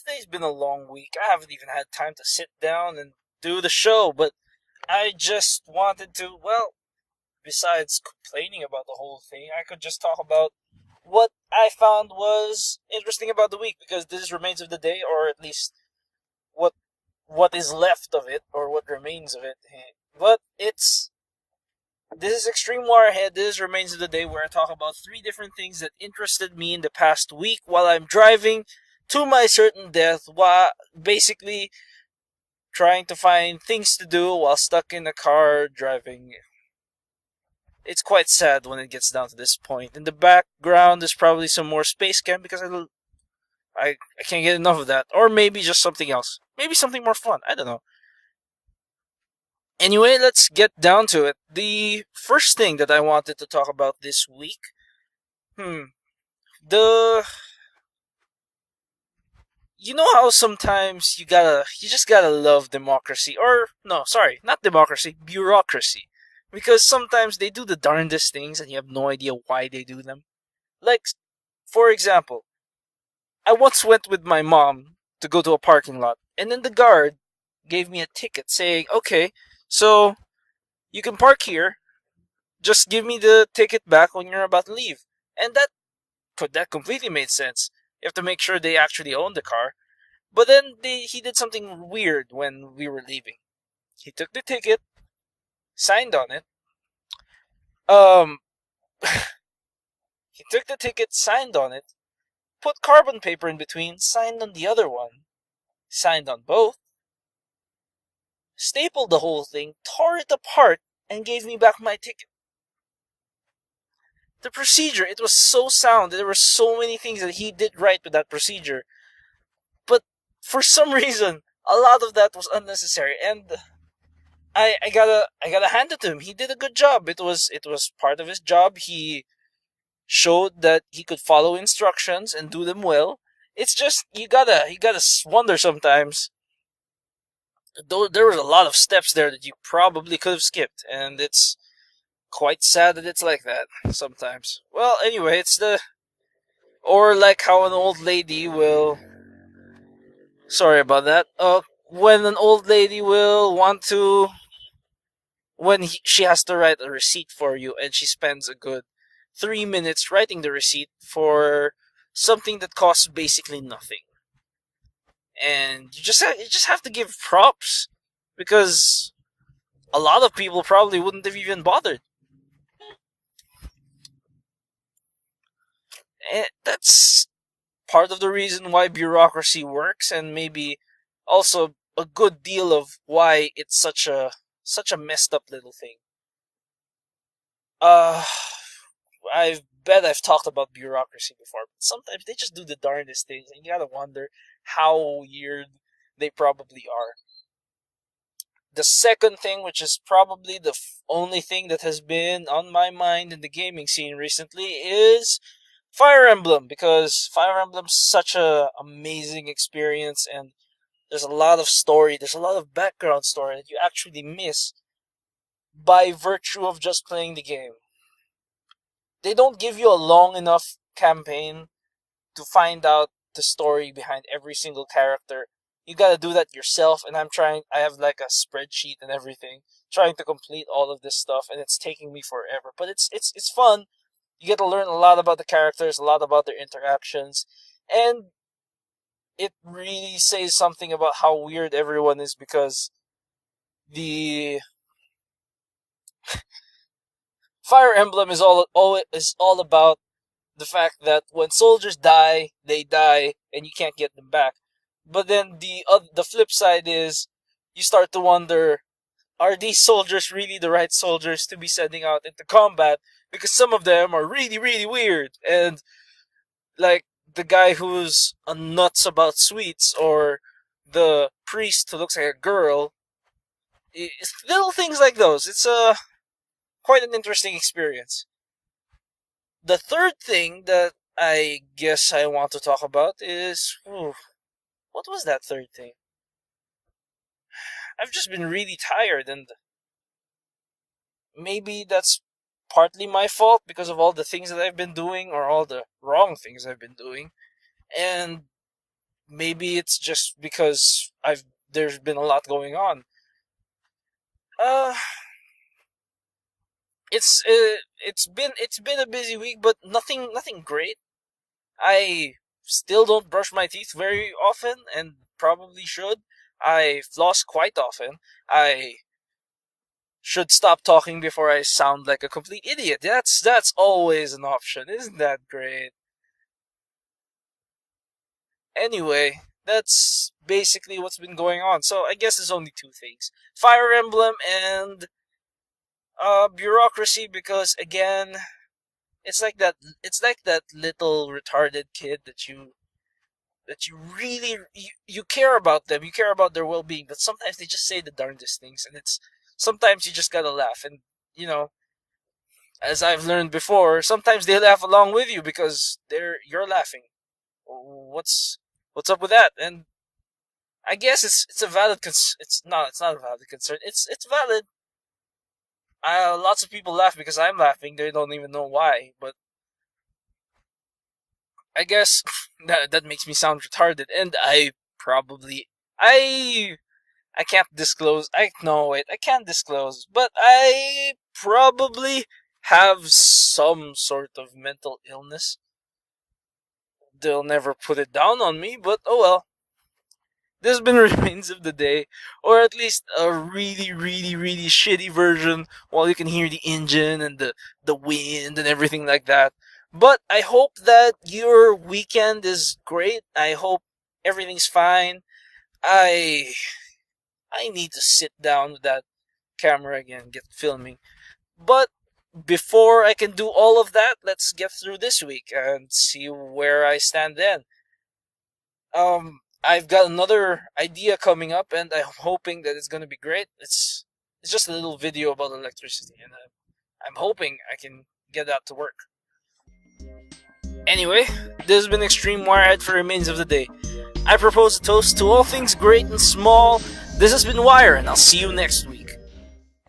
Today's been a long week. I haven't even had time to sit down and do the show, but I just wanted to, well, besides complaining about the whole thing, I could just talk about what I found was interesting about the week because this remains of the day, or at least what what is left of it, or what remains of it. But this is Extreme Wirehead. This remains of the day where I talk about three different things that interested me in the past week while I'm driving to my certain death, while basically trying to find things to do while stuck in a car driving. It's quite sad when it gets down to this point. In the background, there's probably some more space camp because I can't get enough of that, or maybe just something else, maybe something more fun. I don't know. Anyway, let's get down to it. The first thing that I wanted to talk about this week, the you know how sometimes you just gotta love democracy, or no, sorry, not democracy, bureaucracy, because sometimes they do the darndest things and you have no idea why they do them. Like, for example, I once went with my mom to go to a parking lot, and then the guard gave me a ticket saying, "Okay, so you can park here. Just give me the ticket back when you're about to leave." And that completely made sense. You have to make sure they actually own the car. But then he did something weird when we were leaving. He took the ticket, signed on it. Um, he took the ticket, signed on it, put carbon paper in between, signed on the other one, signed on both, stapled the whole thing, tore it apart, and gave me back my ticket. The procedure, it was so sound. There were so many things that he did right with that procedure. But for some reason, a lot of that was unnecessary. And I gotta hand it to him. He did a good job. It was part of his job. He showed that he could follow instructions and do them well. It's just you gotta wonder sometimes. Though there was a lot of steps there that you probably could have skipped, and it's quite sad that it's like that sometimes. Well, anyway, it's the or like how an old lady will. Sorry about that. When an old lady will want to she has to write a receipt for you, and she spends a good 3 minutes writing the receipt for something that costs basically nothing. And you just have to give props because a lot of people probably wouldn't have even bothered. And that's part of the reason why bureaucracy works, and maybe also a good deal of why it's such a messed up little thing. Uh I bet I've talked about bureaucracy before, but sometimes they just do the darndest things, and you gotta wonder how weird they probably are. The second thing, which is probably the only thing that has been on my mind in the gaming scene recently, is Fire Emblem, because Fire Emblem's such a amazing experience, and there's a lot of story, there's a lot of background story that you actually miss by virtue of just playing the game. They don't give you a long enough campaign to find out the story behind every single character. You gotta do that yourself, and I have like a spreadsheet and everything, trying to complete all of this stuff, and it's taking me forever. But it's fun. You get to learn a lot about the characters, a lot about their interactions, and it really says something about how weird everyone is because the Fire Emblem is all about the fact that when soldiers die, they die, and you can't get them back. But then the flip side is you start to wonder: are these soldiers really the right soldiers to be sending out into combat? Because some of them are really really weird, and like the guy who's a nuts about sweets, or the priest who looks like a girl. It's little things like those. It's quite an interesting experience. The third thing that I guess I want to talk about is what was that third thing? I've just been really tired, and maybe that's partly my fault because of all the things that I've been doing, or all the wrong things I've been doing. And maybe it's just because I've there's been a lot going on. Uh, it's been a busy week, but nothing great. I still don't brush my teeth very often, and probably should. I floss quite often. I should stop talking before I sound like a complete idiot. That's always an option. Isn't that great? Anyway, that's basically what's been going on. So I guess there's only two things: Fire Emblem and bureaucracy. Because again, it's like that. It's like that little retarded kid that you really you care about them. You care about their well-being, but sometimes they just say the darndest things, and it's sometimes you just gotta laugh. And you know, as I've learned before, sometimes they laugh along with you because you're laughing. What's what's up with that? And I guess it's a valid it's not a valid concern. It's valid. Lots of people laugh because I'm laughing. They don't even know why, but I guess that makes me sound retarded, and I I can't disclose. I no wait, I can't disclose, but I probably have some sort of mental illness. They'll never put it down on me, but oh well. This has been Remains of the Day, or at least a really, really, really shitty version while you can hear the engine and the wind and everything like that. But I hope that your weekend is great. I hope everything's fine. I I need to sit down with that camera again, get filming. But before I can do all of that, let's get through this week and see where I stand then. I've got another idea coming up, and I'm hoping that it's going to be great. It's just a little video about electricity, and I'm hoping I can get that to work. Anyway, this has been Extreme Wirehead for Remains of the Day. I propose a toast to all things great and small. This has been Wire, and I'll see you next week.